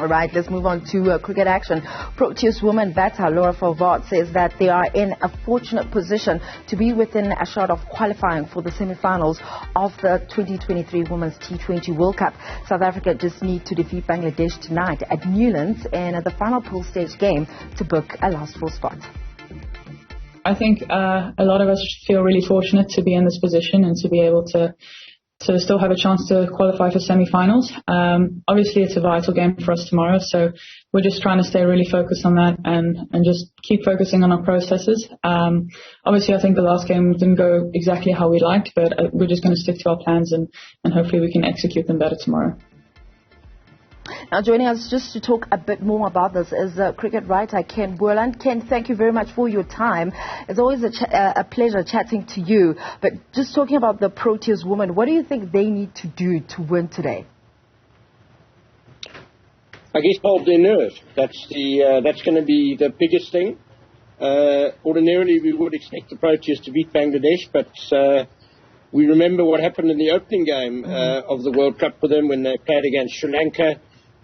All right, let's move on to cricket action. Proteas Women batter Laura Wolvaardt says that they are in a fortunate position to be within a shot of qualifying for the semifinals of the 2023 Women's T20 World Cup. South Africa just need to defeat Bangladesh tonight at Newlands in the final pool stage game to book a last four spot. I think a lot of us feel really fortunate to be in this position and to be able to still have a chance to qualify for semi-finals. Obviously, it's a vital game for us tomorrow, so we're just trying to stay really focused on that and just keep focusing on our processes. Obviously, I think the last game didn't go exactly how we liked, but we're just going to stick to our plans and hopefully we can execute them better tomorrow. Now, joining us just to talk a bit more about this is cricket writer Ken Borland. Ken, thank you very much for your time. It's always a pleasure chatting to you. But just talking about the Proteas Women, what do you think they need to do to win today? I guess hold their nerve. That's going to be the biggest thing. Ordinarily, we would expect the Proteas to beat Bangladesh, but we remember what happened in the opening game of the World Cup for them when they played against Sri Lanka.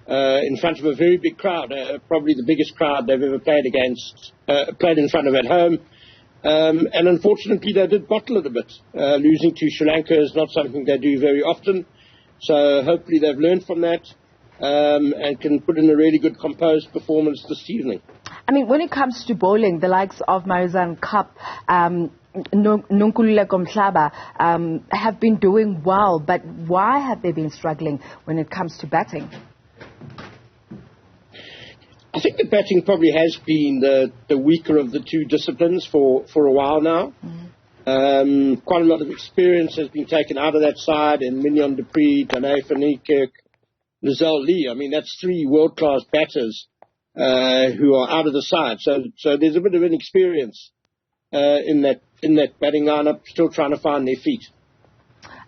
In front of a very big crowd, probably the biggest crowd they've ever played in front of at home. And unfortunately, they did bottle it a bit. Losing to Sri Lanka is not something they do very often. So hopefully they've learned from that and can put in a really good composed performance this evening. I mean, when it comes to bowling, the likes of Marizanne Kapp, Nonkululeko Mhlaba have been doing well, but why have they been struggling when it comes to batting? I think the batting probably has been the weaker of the two disciplines for a while now. Quite a lot of experience has been taken out of that side, and Mignon du Preez, Danae van Niekerk, Lizelle Lee. I mean, that's three world-class batters who are out of the side. So there's a bit of inexperience in that batting lineup, still trying to find their feet.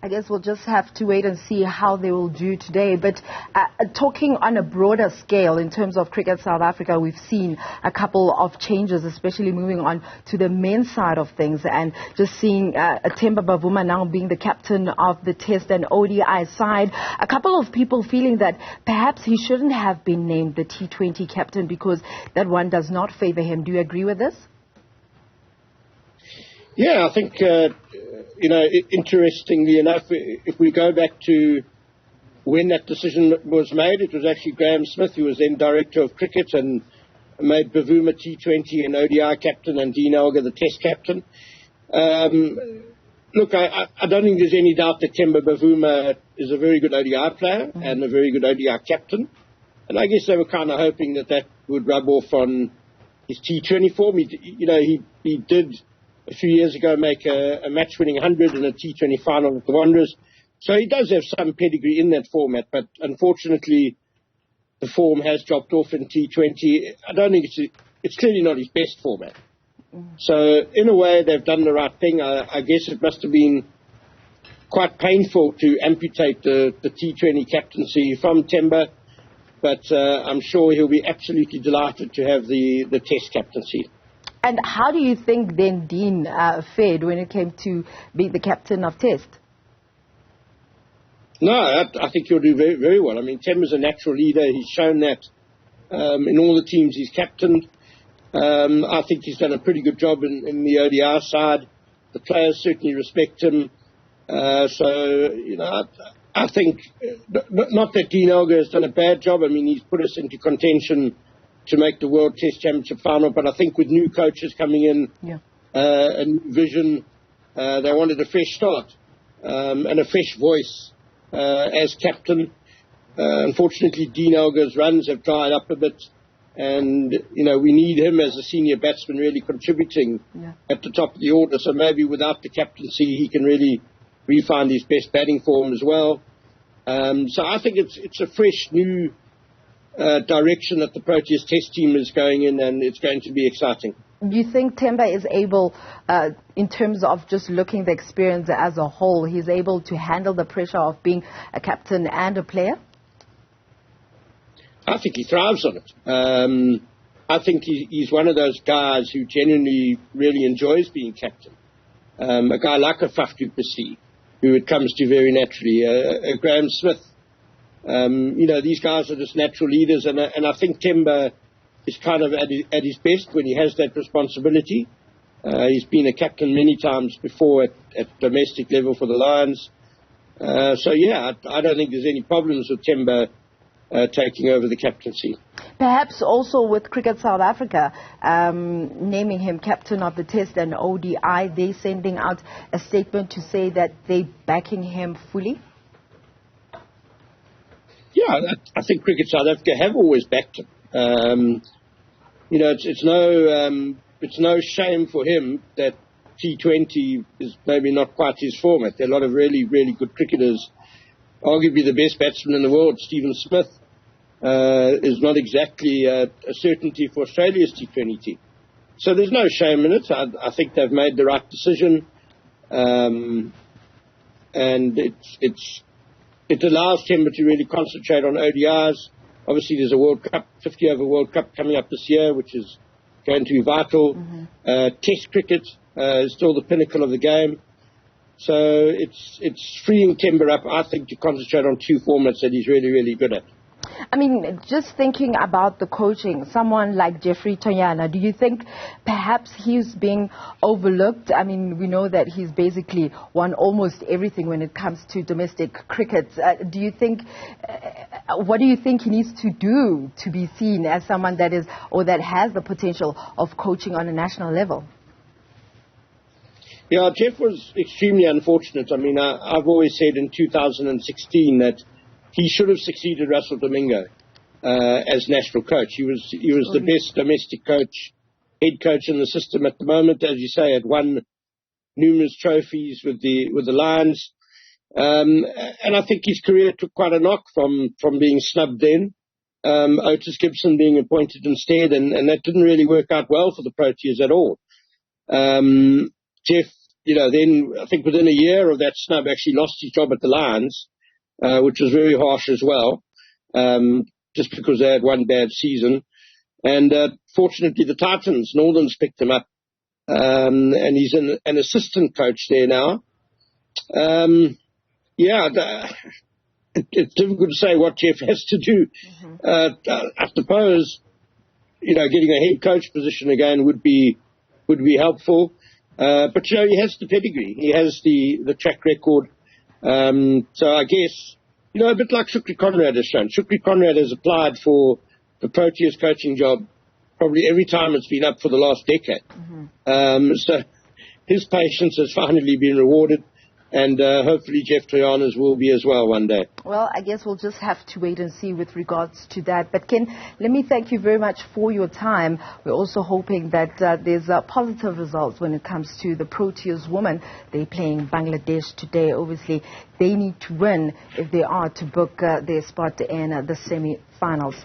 I guess we'll just have to wait and see how they will do today. But talking on a broader scale, in terms of Cricket South Africa, we've seen a couple of changes, especially moving on to the men's side of things, and just seeing Themba Bavuma now being the captain of the Test and ODI side. A couple of people feeling that perhaps he shouldn't have been named the T20 captain because that one does not favour him. Do you agree with this? Yeah, I think, interestingly enough, if we go back to when that decision was made, it was actually Graham Smith, who was then Director of Cricket, and made Bavuma T20 and ODI captain and Dean Elgar the Test captain. Look, I don't think there's any doubt that Themba Bavuma is a very good ODI player and a very good ODI captain. And I guess they were kind of hoping that would rub off on his T20 form. He did a few years ago make a match-winning 100 in a T20 final with the Wanderers. So he does have some pedigree in that format, but unfortunately the form has dropped off in T20. I don't think it's clearly not his best format. So in a way they've done the right thing. I guess it must have been quite painful to amputate the T20 captaincy from Themba, but I'm sure he'll be absolutely delighted to have the Test captaincy. And how do you think then Dean fared when it came to being the captain of Test? No, I think he'll do very, very well. I mean, Themba's a natural leader. He's shown that in all the teams he's captained. I think he's done a pretty good job in the ODI side. The players certainly respect him. I think, not that Dean Elgar has done a bad job. I mean, he's put us into contention to make the World Test Championship final, but I think with new coaches coming in, a new vision, they wanted a fresh start and a fresh voice as captain. Unfortunately, Dean Elgar's runs have dried up a bit, and we need him as a senior batsman really contributing at the top of the order. So maybe without the captaincy, he can really refine his best batting form as well. So I think it's a fresh new direction that the Proteas Test team is going in, and it's going to be exciting. Do you think Themba is able, in terms of just looking the experience as a whole, he's able to handle the pressure of being a captain and a player? I think he thrives on it. I think he's one of those guys who genuinely really enjoys being captain. A guy like a Faf du Plessis, who it comes to very naturally, a Graham Smith, These guys are just natural leaders, and I think Temba is kind of at his best when he has that responsibility. He's been a captain many times before at domestic level for the Lions. I don't think there's any problems with Temba taking over the captaincy. Perhaps also with Cricket South Africa, naming him captain of the Test and ODI, they sending out a statement to say that they're backing him fully? Yeah, I think Cricket South Africa have always backed him. It's no shame for him that T20 is maybe not quite his format. There are a lot of really, really good cricketers. Arguably the best batsman in the world, Stephen Smith, is not exactly a certainty for Australia's T20 team. So there's no shame in it. I think they've made the right decision. And it allows Temba to really concentrate on ODIs. Obviously, there's a World Cup, 50-over World Cup coming up this year, which is going to be vital. Test cricket is still the pinnacle of the game. So it's freeing Temba up, I think, to concentrate on two formats that he's really, really good at. I mean, just thinking about the coaching, someone like Jeffrey Tonyana, do you think perhaps he's being overlooked? I mean, we know that he's basically won almost everything when it comes to domestic cricket. Do you think, what do you think he needs to do to be seen as someone that is, or that has the potential of coaching on a national level? Yeah, Jeff was extremely unfortunate. I mean, I've always said in 2016 that he should have succeeded Russell Domingo as national coach. He was the best domestic coach, head coach in the system at the moment. As you say, had won numerous trophies with the Lions, and I think his career took quite a knock from being snubbed then. Otis Gibson being appointed instead, and that didn't really work out well for the Proteas at all. Jeff, then I think within a year of that snub, actually lost his job at the Lions. Which was very harsh as well, just because they had one bad season. And fortunately, the Titans, Newlands, picked him up, and he's an assistant coach there now. It's difficult to say what Jeff has to do. I suppose, getting a head coach position again would be helpful. But he has the pedigree, he has the track record. So I guess, a bit like Shukri Conrad has shown. Shukri Conrad has applied for the Proteas coaching job probably every time it's been up for the last decade. So his patience has finally been rewarded, and hopefully Jeff Toyana's will be as well one day. Well, I guess we'll just have to wait and see with regards to that. But Ken, let me thank you very much for your time. We're also hoping that there's positive results when it comes to the Proteas Women. They're playing Bangladesh today. Obviously, they need to win if they are to book their spot in the semi-finals.